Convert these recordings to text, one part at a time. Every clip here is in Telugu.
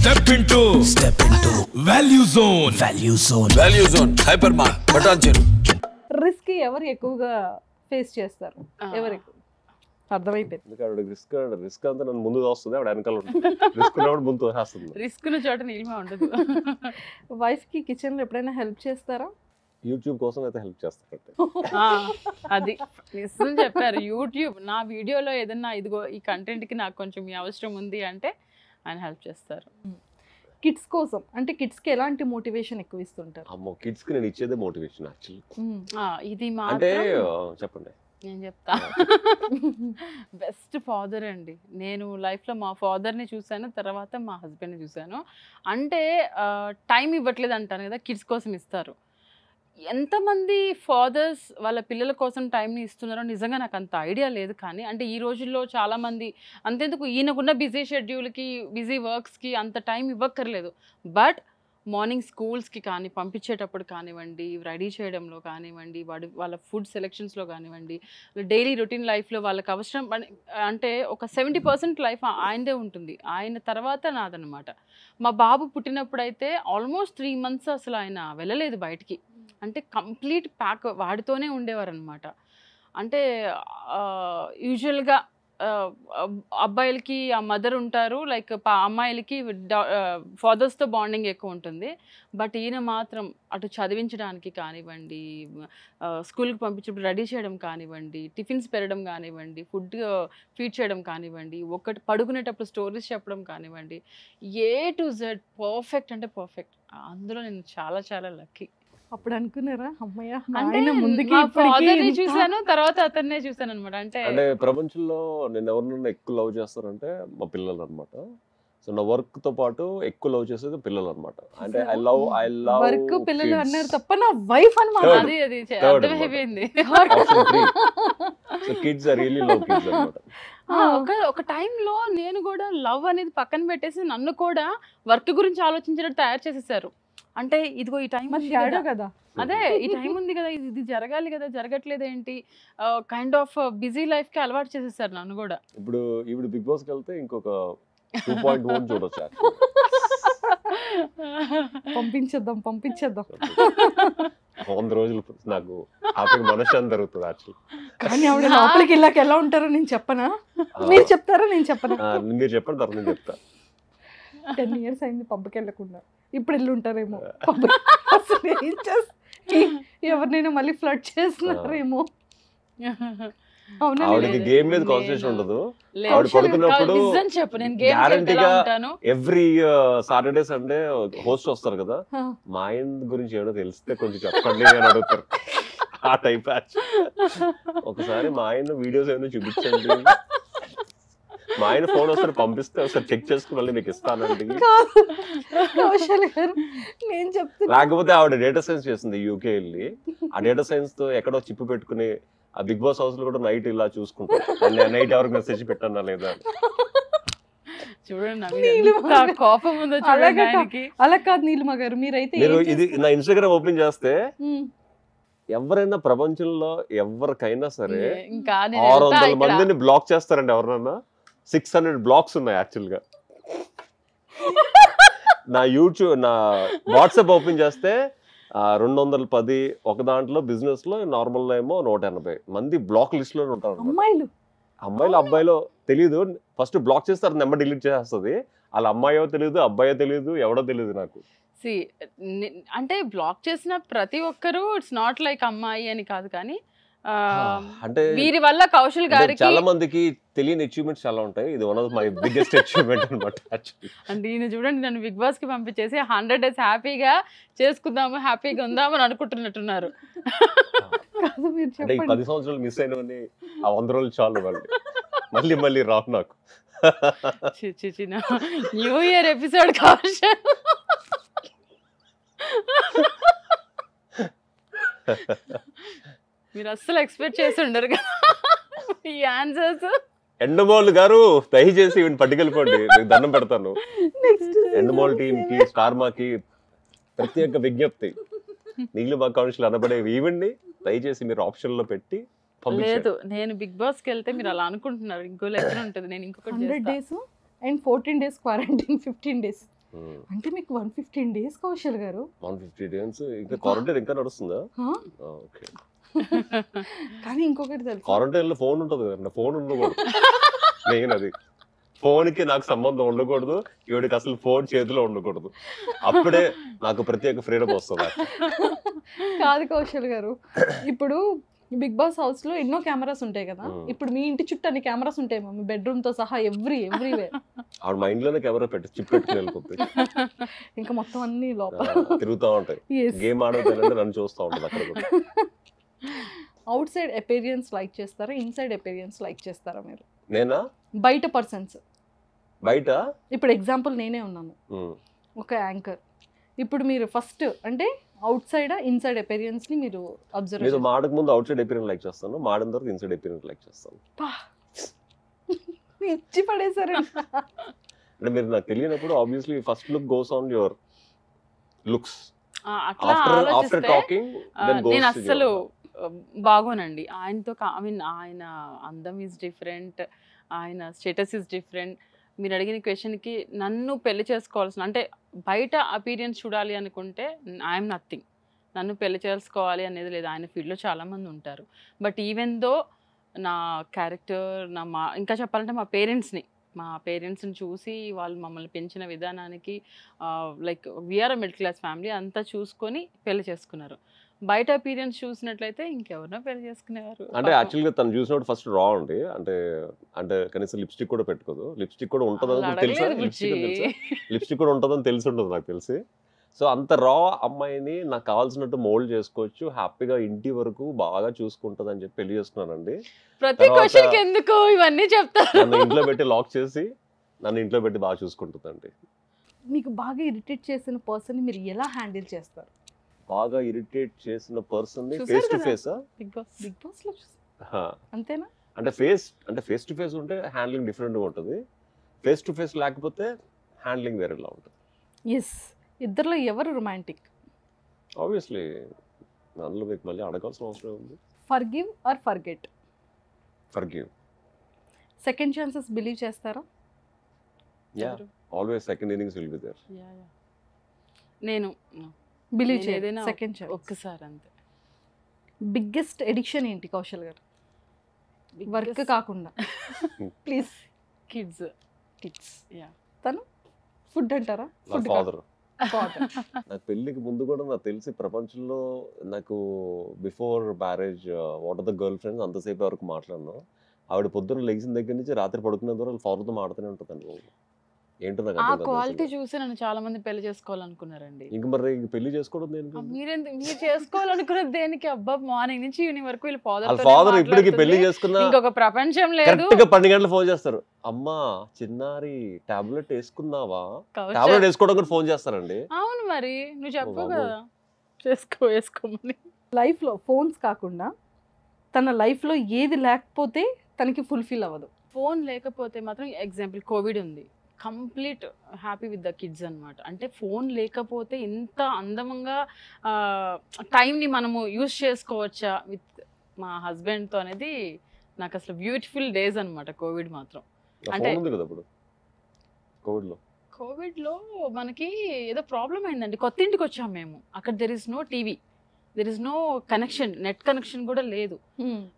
Step into Value Zone. Value Zone. Hypermart. Patancheru. Risk ఎవరు ఎక్కువగా ఫేస్ చేస్తారు? ఎవరు ఎక్కువ? అర్థమైపోయింది. రిస్క్ అంతా నన్ను ముందు వస్తుంది, ఆవిడ వెనకాల ఉంటుంది. రిస్క్ ఉన్నప్పుడు ముందు వస్తుంది. రిస్క్ ఉన్న చోట నీలిమ ఉండదు. వైఫ్ కి కిచెన్ లో ఎప్పుడైనా హెల్ప్ చేస్తారా? యూట్యూబ్ కోసం అయితే హెల్ప్ చేస్తారంటే అది నిజం చెప్పారు. యూట్యూబ్ నా వీడియోలో ఏదన్నా ఇదిగో ఈ కంటెంట్ కి నాకు కొంచెం ఈ అవసరం ఉంది అంటే ఆయన హెల్ప్ చేస్తారు. కిడ్స్ కోసం అంటే కిడ్స్ కి ఎలాంటి మోటివేషన్ ఎక్కువ ఇస్తుంటారు? అమ్మో, కిడ్స్ కి నేను ఇచ్చేదే మోటివేషన్ యాక్చువల్లీ. ఇది అంటే మాత్రం చెప్పండి. నేను చెప్తా. బెస్ట్ ఫాదర్ అండి. నేను లైఫ్లో మా ఫాదర్ని చూశాను, తర్వాత మా హస్బెండ్ని చూశాను. అంటే టైం ఇవ్వట్లేదు అంటాను కదా, కిడ్స్ కోసం ఇస్తారు. ఎంతమంది ఫాదర్స్ వాళ్ళ పిల్లల కోసం టైంని ఇస్తున్నారో నిజంగా నాకు అంత ఐడియా లేదు. కానీ అంటే ఈ రోజుల్లో చాలామంది అంతెందుకు ఈయనకున్న బిజీ షెడ్యూల్కి బిజీ వర్క్స్కి అంత టైం ఇవ్వక్కర్లేదు. బట్ మార్నింగ్ స్కూల్స్కి కానీ పంపించేటప్పుడు కానివ్వండి, రెడీ చేయడంలో కానివ్వండి, వాళ్ళ ఫుడ్ సెలెక్షన్స్లో కానివ్వండి, డైలీ రొటీన్ లైఫ్లో వాళ్ళకి అవసరం అంటే ఒక 70% లైఫ్ ఆయనదే ఉంటుంది. ఆయన తర్వాత నాదనమాట. మా బాబు పుట్టినప్పుడైతే ఆల్మోస్ట్ 3 months అసలు ఆయన వెళ్ళలేదు బయటికి. అంటే కంప్లీట్ ప్యాక్ వాడితోనే ఉండేవారనమాట. అంటే యూజువల్గా అబ్బాయిలకి ఆ మదర్ ఉంటారు, లైక్ అమ్మాయిలకి ఫాదర్స్తో బాండింగ్ ఎక్కువ ఉంటుంది. బట్ ఈయన మాత్రం అటు చదివించడానికి కానివ్వండి, స్కూల్కి పంపించినప్పుడు రెడీ చేయడం కానివ్వండి, టిఫిన్స్ పెట్టడం కానివ్వండి, ఫుడ్ ఫీడ్ చేయడం కానివ్వండి, ఒకటి పడుకునేటప్పుడు స్టోరీస్ చెప్పడం కానివ్వండి, A to Z పర్ఫెక్ట్ అంటే పర్ఫెక్ట్. అందులో నేను చాలా చాలా లక్కీ. అప్పుడు అనుకున్నారా అమ్మయ్య అంటే మా ఫాదర్ని చూసాను, తర్వాత అతన్నే చూసాను అనమాట. అంటే ప్రపంచంలో నేను ఎవరినైనా ఎక్కువ లవ్ చేస్తానంటే మా పిల్లలు అనమాట. సో నా వర్క్ తో పాటు ఎక్కువ లవ్ చేసేది పిల్లలు అనమాట. అంటే ఐ లవ్ వర్క్ పిల్లలు అన్నారు తప్ప నా వైఫ్ అన్నమాట. అది అర్థమైపోయింది. So kids are really love kids అన్నమాట. ఒక టైంలో నేను కూడా లవ్ అనేది పక్కన పెట్టేసి నన్ను కూడా వర్క్ గురించి ఆలోచించినట్టు తయారు చేసేసారు. అంటే ఇదిగో ఈ టైం కదా, అదే ఈ టైం ఉంది కదా, ఇది జరగాలి కదా, జరగట్లేదు ఏంటి, కైండ్ ఆఫ్ బిజీ లైఫ్ కి అలవాటు చేసేసారు నన్ను కూడా. ఇప్పుడు బిగ్ బాస్ కి వెళ్తే ఇంకొక 2.1 చూడొచ్చు. పంపించేద్దాం 100 రోజులు నాకు హ్యాపీగా మనశ్శాంతి జరుగుతుంది యాక్చువల్లీ. కానీ ఆవిడ లోపలికి వెళ్ళాక ఎలా ఉంటారో నేను చెప్పనా? మీరు చెప్తారా నేను చెప్పనా? మీరు చెప్పండి, తర్వాత నేను చెప్తా. 10 years అయింది పబ్కి వెళ్ళకుండా. ఇప్పుడు వెళ్ళి ఉంటారేమో. ఎవరినైనా మళ్ళీ ఫ్లడ్ చేస్తున్నారేమో. ఆవిడకి గేమ్ మీద కాన్సన్ట్రేషన్ ఉండదు. ఆవిడ పడుకున్నప్పుడు గ్యారంటీగా ఎవ్రీ సాటర్డే సండే హోస్ట్ వస్తారు కదా, మా ఆయన గురించి ఏమో తెలిస్తే కొంచెం చెప్పండి అని అడుగుతారు. ఆ టైప్. ఒకసారి మా ఆయన వీడియోస్ ఏమైనా చూపించండి, మా ఆయన ఫోన్ వస్తారు పంపిస్తే ఒకసారి చెక్ చేసుకుని మళ్ళీ మీకు ఇస్తానండి. లేకపోతే ఆవిడ డేటా సైన్స్ చేస్తుంది యూకే వెళ్ళి. ఆ డేటా సైన్స్ తో ఎక్కడో చిప్పు పెట్టుకుని ఆ బిగ్ బాస్ హౌస్ లో కూడా నైట్ ఇలా చూసుకుంటారు, నైట్ ఎవరికి మెసేజ్ పెట్టానా లేదా. చూడండి కోపం ఉందో చూడండి. అలా కాదు నీలిమ గారు, మీరైతే ఇది నా ఇన్స్టాగ్రామ్ ఓపెన్ చేస్తే ఎవరైనా ప్రపంచంలో ఎవరికైనా సరే 600 మందిని బ్లాక్ చేస్తారండి. ఎవరినన్నా 600 బ్లాక్స్ ఉన్నాయి యాక్చువల్ గా. నా యూట్యూబ్ నా వాట్సాప్ ఓపెన్ చేస్తే 210, ఒక దాంట్లో బిజినెస్ లో నార్మల్ ఏమో 180 మంది బ్లాక్ లిస్ట్ లో ఉంటారు. అమ్మాయిలు అబ్బాయిలో తెలియదు. ఫస్ట్ బ్లాక్ చేస్తారు, నెంబర్ డిలీట్ చేస్తుంది. వాళ్ళ అమ్మాయో తెలియదు, అబ్బాయో తెలియదు, ఎవడో తెలియదు నాకు. అంటే బ్లాక్ చేసిన ప్రతి ఒక్కరు ఇట్స్ నాట్ లైక్ అమ్మాయి అని కాదు, కానీ అంటే వీరి వల్ల కౌశల్ గారికి చాలా మందికి తెలియని అచీవ్మెంట్స్ చాలా ఉంటాయి. ఇది one of my biggest achievement అన్నమాట. అంటే ఈయన చూడండి నన్ను బిగ్ బాస్ కి పంపించేసి 100 days హ్యాపీగా చేసుకుందాము, హ్యాపీగా ఉందామని అనుకుంటున్నట్టున్నారు. అంటే 10 సంవత్సరాలు మిస్ అయినవని ఆ 100 రోజులు చాలు వాళ్ళు. మళ్ళీ రావు నాకు. న్యూ ఇయర్ ఎపిసోడ్ కౌశల్ మీరు అస్సలు ఎక్స్పెక్ట్ చేసి ఉండరు కదా ఈ ఆన్సర్స్. ఎండమోల్ గారు దయచేసి పట్టుకెళ్ళిపోండి, దండం పెడతాను. ఎండమోల్ టీమ్ కి, స్టార్మాకి ప్రత్యేక విజ్ఞప్తి, నీలిమ కౌన్సిల్ అనబడేవి ఇవ్వండి దయచేసి మీరు ఆప్షన్ లో పెట్టి. లేదు నేను బిగ్ బాస్ కి వెళ్తే మీరు అలా అనుకుంటున్నారు, ఇంకో లెక్క ఉంటుంది. నేను ఇంకొకటి 100 days and 14 days quarantine, 15 days అంటే మీకు 115 days కౌశల్ గారు. 150 days ఇంకా క్వారంటైన్ ఇంకా నడుస్తుందా? ఓకే. కానీ ఇంకొకటి తెలుసు, క్వారంటైన్ లో ఫోన్ ఉంటుంది కదా, ఫోన్ ఉండకూడదు. మెయిన్ అది, ఫోన్ కి నాకు సంబంధం ఉండకూడదు, ఈవిడికి అసలు ఫోన్ చేతిలో ఉండకూడదు. అప్పుడే నాకు ప్రత్యేక ఫ్రీడమ్ వస్తుంది. కాదు కౌశల్ గారు, ఇప్పుడు బిగ్ బాస్ హౌస్ లో ఎన్నో కెమెరాస్ ఉంటాయి కదా, ఇప్పుడు మీ ఇంటి చుట్టూ అన్ని కెమెరాస్ ఉంటాయి మీ బెడ్రూమ్ తో సహా, ఎవ్రీవేర్. ఆవిడ మైండ్ లోనే కెమెరా పెట్టి చిప్ పెట్టుకుని వెళ్ళిపోతుంది. ఇంకా మొత్తం అన్ని లోపల తిరుగుతూ ఉంటాయి. గేమ్ ఆడతానంటే నన్ను చూస్తూ ఉంటుంది అక్కడ కూడా. అవుట్ సైడ్ అపీరియన్స్ లైక్ చేస్తారా, ఇన్సైడ్ అపీరియన్స్ లైక్ చేస్తారా మీరు? నేనా? బయట పర్సన్స్. బయట ఇప్పుడు ఎగ్జాంపుల్ నేనే ఉన్నాను, ఒక యాంకర్. ఇప్పుడు మీరు ఫస్ట్ అంటే అవుట్ సైడ్ ఇన్సైడ్ అపీరియన్స్ ని మీరు అబ్జర్వ్ చేస్తారు. మాడక ముందు అవుట్ సైడ్ అపీరియన్స్ లైక్ చేస్తాను, మాడిన తర్వాత ఇన్సైడ్ అపీరియన్స్ లైక్ చేస్తాను. ఇచ్చి పడేసారు. అంటే మీరు నాకు తెలియనప్పుడు obviously first look goes on your looks. After talking then goes. నేను అసలు బాగోనండి ఆయనతో. ఐ మీన్ ఆయన అందం ఈజ్ డిఫరెంట్, ఆయన స్టేటస్ ఈజ్ డిఫరెంట్. మీరు అడిగిన క్వశ్చన్కి నన్ను పెళ్లి చేసుకోవాల్సిన, అంటే బయట అపీరియన్స్ చూడాలి అనుకుంటే ఐఎమ్ నథింగ్. నన్ను పెళ్లి చేసుకోవాలి అనేది లేదు. ఆయన ఫీల్డ్లో చాలామంది ఉంటారు. బట్ ఈవెన్ దో నా క్యారెక్టర్, ఇంకా చెప్పాలంటే మా పేరెంట్స్ని చూసి వాళ్ళు మమ్మల్ని పెంచిన విధానానికి, like we are middle class family అంతా చూసుకొని పెళ్లి చేసుకున్నారు. బయట అపీరియన్స్ చూసినట్లయితే ఇంకెవరినో పెళ్లి చేసుకునేవారు. అంటే యాక్చువల్గా తను చూసినప్పుడు ఫస్ట్ రా అండి, అంటే కనీసం లిప్స్టిక్ కూడా పెట్టుకోదు. లిప్స్టిక్ కూడా ఉంటుందని తెలుసా? లిప్స్టిక్ కూడా ఉంటుందని తెలిసి ఉంటుంది నాకు తెలిసి. సో అంత రా అమ్మాయిని నాకు కావాల్సినట్టు మోల్డ్ చేసుకోవచ్చు, హ్యాపీగా ఇంటి వరకు బాగా చూసుకుంటుంది అని చెప్పి పెళ్లి చేసుకున్నానండి. ప్రతి క్వశ్చన్ ఎందుకు ఇవన్నీ చెప్తారు? నన్ను ఇంట్లో పెట్టి లాక్ చేసి నన్ను ఇంట్లో పెట్టి బాగా చూసుకుంటుందండి. మీకు బాగా ఇరిటేట్ చేసిన పర్సన్ మీరు ఎలా హ్యాండిల్ చేస్తారు? బాగా ఇరిటేట్ చేసిన పర్సన్ ని face to face Bigg Boss లో అంతేనా? అంటే ఫేస్ టు ఫేస్ ఉంటే హ్యాండ్లింగ్ డిఫరెంట్ గా ఉంటుంది, ఫేస్ టు ఫేస్ లేకపోతే హ్యాండ్లింగ్ వేరేలా ఉంటుంది. ఎస్. ఇద్దరిలో ఎవరు రొమాంటిక్? ఆబ్వియస్లీ అందులో మీకు మళ్ళీ అడగాల్సిన అవసరం ఉంది. Forgive or forget? Forgive. Second chances believe చేస్తారా? Yeah, always second innings will be there. నేను బిలీవ్ చేయలేనా? సెకండ్ ఛాన్స్ ఒక్కసారి అంతే. బిగ్గెస్ట్ ఎడిక్షన్ ఏంటి కౌశల్ గారు? వర్క్ కాకుండా ప్లీజ్. కిడ్స్. యా. తను ఫుడ్ అంటారా? ఫుడ్. ఫాదర్. నాకు పెళ్లికి ముందు కూడా నాకు తెలిసి ప్రపంచంలో నాకు before marriage what are the girl friends అంతసేపు వరకు మాట్లాడినా, ఆవిడ పొద్దున్న లెగిసిన దగ్గర నుంచి రాత్రి పడుకునే ద్వారా ఫాదర్తో మాడుతూనే ఉంటుందండి. ఏంటో నాకు ఆ క్వాలిటీ చూసి నన్ను చాలా మంది పెళ్లి చేసుకోవాలనుకున్నారండి. ఇంక మరి పెళ్లి చేసుకోవడం దేనికి? మీరు చేసుకోవాలనుకున్నది దేనికి? అబ్బా, మార్నింగ్ నుంచి ఈవినింగ్ వరకు వీళ్ళు ఫాదర్ ఇప్పటికి పెళ్లి చేసుకున్నా ఇంకొక ప్రపంచం లేదు. కరెక్ట్ గా 12 గంటలు ఫోన్ చేస్తారు, అమ్మా చిన్నారి టాబ్లెట్ వేసుకున్నావా? టాబ్లెట్ వేసుకోవడం కూడా ఫోన్ చేస్తారండి. అవును, మరి నువ్వు చెప్పు కదా వేసుకోమని. లైఫ్ లో ఫోన్స్ కాకుండా తన లైఫ్ లో ఏది లేకపోతే తనకి ఫుల్ఫిల్ అవ్వదు? ఫోన్ లేకపోతే మాత్రం, ఎగ్జాంపుల్ కోవిడ్ ఉంది, complete happy with the kids అనమాట. అంటే ఫోన్ లేకపోతే ఇంత అందంగా టైంని మనము యూజ్ చేసుకోవచ్చా విత్ మా హస్బెండ్తో అనేది నాకు అసలు బ్యూటిఫుల్ డేస్ అనమాట కోవిడ్ మాత్రం. అంటే కోవిడ్లో మనకి ఏదో ప్రాబ్లం అయిందండి. కొత్త ఇంటికి వచ్చాము మేము, అక్కడ there is no TV, there is no connection, net connection కూడా లేదు.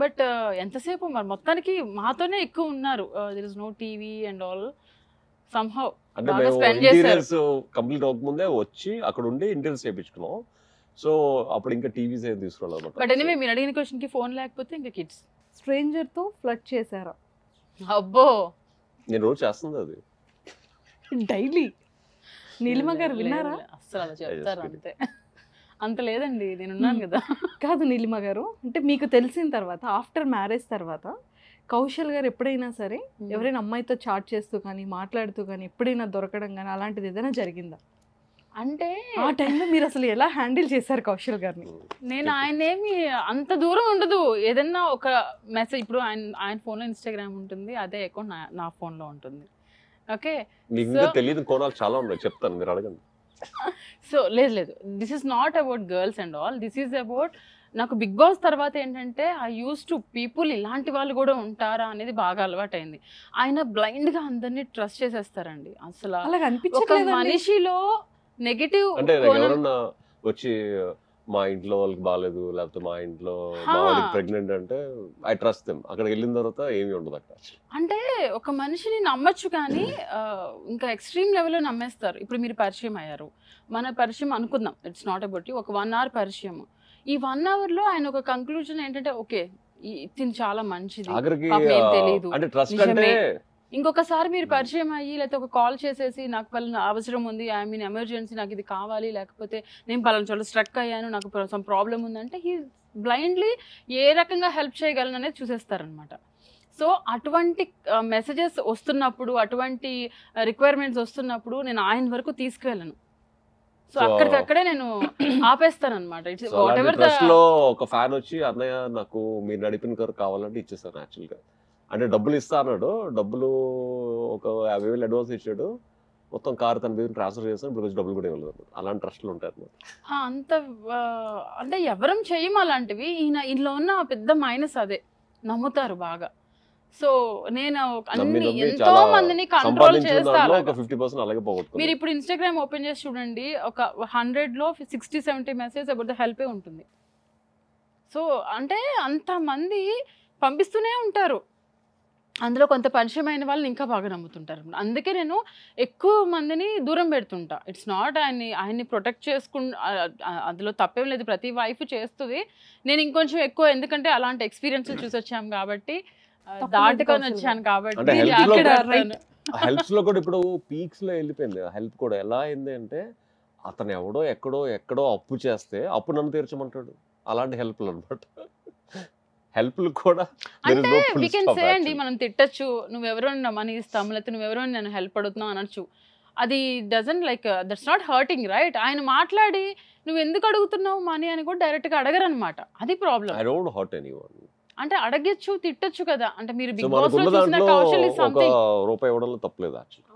బట్ ఎంతసేపు మరి మొత్తానికి మాతోనే ఎక్కువ ఉన్నారు. There is no TV and all. somehow అంటే మేము ఇంటీరియర్స్ కంప్లీట్ అవ్వకముందే వచ్చి అక్కడ ఉండి ఇంటీరియర్స్ చేయించుకున్నాం. సో అప్పుడు ఇంకా టీవీస్ ఏం తీసుకురాలేదు. బట్ ఎనీవే మీరు అడిగిన క్వశ్చన్ కి ఫోన్ లేకపోతే ఇంకా కిడ్స్. స్ట్రేంజర్ తో ఫ్లర్ట్ చేశారా? అబ్బో, నేను రోజు చేస్తుంది అది డైలీ. నీలిమ గారు విన్నారా? అసలు అలా చెప్తారు అంతే. అంత లేదండి, నేనున్నాను కదా. కాదు నీలిమ గారు, అంటే మీకు తెలిసిన తర్వాత ఆఫ్టర్ మ్యారేజ్ తర్వాత కౌశల్ గారు ఎప్పుడైనా సరే ఎవరైనా అమ్మాయితో చాట్ చేస్తూ కానీ మాట్లాడుతూ కానీ ఎప్పుడైనా దొరకడం కానీ అలాంటిది ఏదైనా జరిగిందా? అంటే ఆ టైంలో మీరు అసలు ఎలా హ్యాండిల్ చేశారు కౌశల్ గారిని? నేను ఆయన ఏమి అంత దూరం ఉండదు. ఏదన్నా ఒక మెసేజ్, ఇప్పుడు ఆయన ఫోన్లో ఇన్స్టాగ్రామ్ ఉంటుంది, అదే అకౌంట్ నా ఫోన్లో ఉంటుంది. ఓకే, మీకు తెలియదు కోణాలు చాలా ఉన్నాయి, చెప్తాను, మీరు అడగండి. సో లేదు, this is not about girls and all, this is about నాకు బిగ్ బాస్ తర్వాత ఏంటంటే ఐ యూస్ టు పీపుల్ ఇలాంటి వాళ్ళు కూడా ఉంటారా అనేది బాగా అలవాటైంది. ఆయన బ్లైండ్గా అందరినీ ట్రస్ట్ చేసేస్తారండి. అసలు అలాగ ఒక అనిపించట్లేదండి. మనిషిలో నెగిటివ్ అంటే ఎవరన్నా వచ్చి మా ఇంట్లో వాళ్ళకి బాగాలేదు, లేకపోతే మా ఇంట్లో మా వాడికి ప్రెగ్నెంట్ అంటే ఐ ట్రస్ట్ దెమ్. అక్కడికి వెళ్ళిన తర్వాత ఏమీ ఉండదు అక్కడ. అంటే ఒక మనిషిని నమ్మచ్చు కానీ ఇంకా ఎక్స్ట్రీమ్ లెవెల్లో నమ్మేస్తారు. ఇప్పుడు మీరు పరిచయం అయ్యారు, మన పరిచయం అనుకుందాం, ఇట్స్ నాట్ అబౌట్ యూ, ఒక 1 hour పరిచయం. ఈ 1 hourలో ఆయన ఒక కంక్లూజన్ ఏంటంటే ఓకే ఇది చాలా మంచిది, ఏం తెలియదు, ఇంకొకసారి మీరు పరిచయం అయ్యి లేకపోతే ఒక కాల్ చేసేసి నాకు పలానా అవసరం ఉంది, ఐ మీన్ ఎమర్జెన్సీ, నాకు ఇది కావాలి, లేకపోతే నేను పలానా చోట స్ట్రక్ అయ్యాను, నాకు సమ్ ప్రాబ్లం ఉందంటే హీ బ్లైండ్లీ ఏ రకంగా హెల్ప్ చేయగలను అనేది చూసేస్తారనమాట. సో అటువంటి మెసేజెస్ వస్తున్నప్పుడు, అటువంటి రిక్వైర్మెంట్స్ వస్తున్నప్పుడు నేను ఆయన వరకు తీసుకువెళ్ళను. సో అక్కడికక్కడే నేను ఆపేస్తాను అనమాట. ఒక ఫ్యాన్ వచ్చి అన్నయ్య నాకు మీరు నడిపిన కారు కావాలంటే ఇచ్చేస్తాను. యాక్చువల్గా అంటే డబ్బులు ఇస్తా అన్నాడు, డబ్బులు ఒక 50,000 అడ్వాన్స్ ఇచ్చాడు, మొత్తం కారు తన మీద ట్రాన్స్ఫర్ చేస్తాను, ఇప్పుడు కొంచెం డబ్బులు కూడా ఇవ్వలేదు. అలాంటి ట్రస్ట్లు ఉంటాయి అన్నమాట. అంత అంటే ఎవరం చెయ్యం అలాంటివి. ఈయనలో ఉన్న పెద్ద మైనస్ అదే, నమ్ముతారు బాగా. సో నేను ఎంతో మందిని కంట్రోల్ చేస్తాను. మీరు ఇప్పుడు ఇన్స్టాగ్రామ్ ఓపెన్ చేసి చూడండి, ఒక 100లో 60-70 మెసేజ్ అబౌట్ ద హెల్పే ఉంటుంది. సో అంటే అంతమంది పంపిస్తూనే ఉంటారు. అందులో కొంత పరిచయమైన వాళ్ళని ఇంకా బాగా నమ్ముతుంటారు. అందుకే నేను ఎక్కువ మందిని దూరం పెడుతుంటా. ఇట్స్ నాట్ ఆయన్ని ప్రొటెక్ట్ అందులో తప్పేం లేదు, ప్రతి వైఫ్ చేస్తుంది. నేను ఇంకొంచెం ఎక్కువ, ఎందుకంటే అలాంటి ఎక్స్పీరియన్స్ చూసి వచ్చాం కాబట్టి, దాటుకొని వచ్చాను కాబట్టి. హెల్ప్స్ లో కూడా ఇప్పుడు పీక్స్ లో వెళ్ళిపోయింది. హెల్ప్ కూడా ఎలా అయింది అంటే, అతను ఎక్కడో అప్పు చేస్తే అప్పు నన్ను తీర్చమంటాడు. అలాంటి హెల్ప్లు అనమాట. హెల్ప్లు కూడా అంటే వీ కెన్ సే అండి, మనం తిట్టచ్చు, నువ్వెవరో మనీ ఇస్తాము, లేకపోతే నువ్వెవరో నేను హెల్ప్ అడుగుతున్నావు అనొచ్చు. అది doesn't like that's not hurting, right? ఆయన మాట్లాడి నువ్వు ఎందుకు అడుగుతున్నావు మనీ అని కూడా డైరెక్ట్గా అడగరు అనమాట. అది ప్రాబ్లం. అంటే అడగచ్చు, తిట్టచ్చు కదా. అంటే మీరు బిగ్ బాస్ లో చూసిన కౌశల్ ఇస్ సంథింగ్. రూపాయి ఇవ్వడంలో తప్పలేదు యాక్చువల్లీ.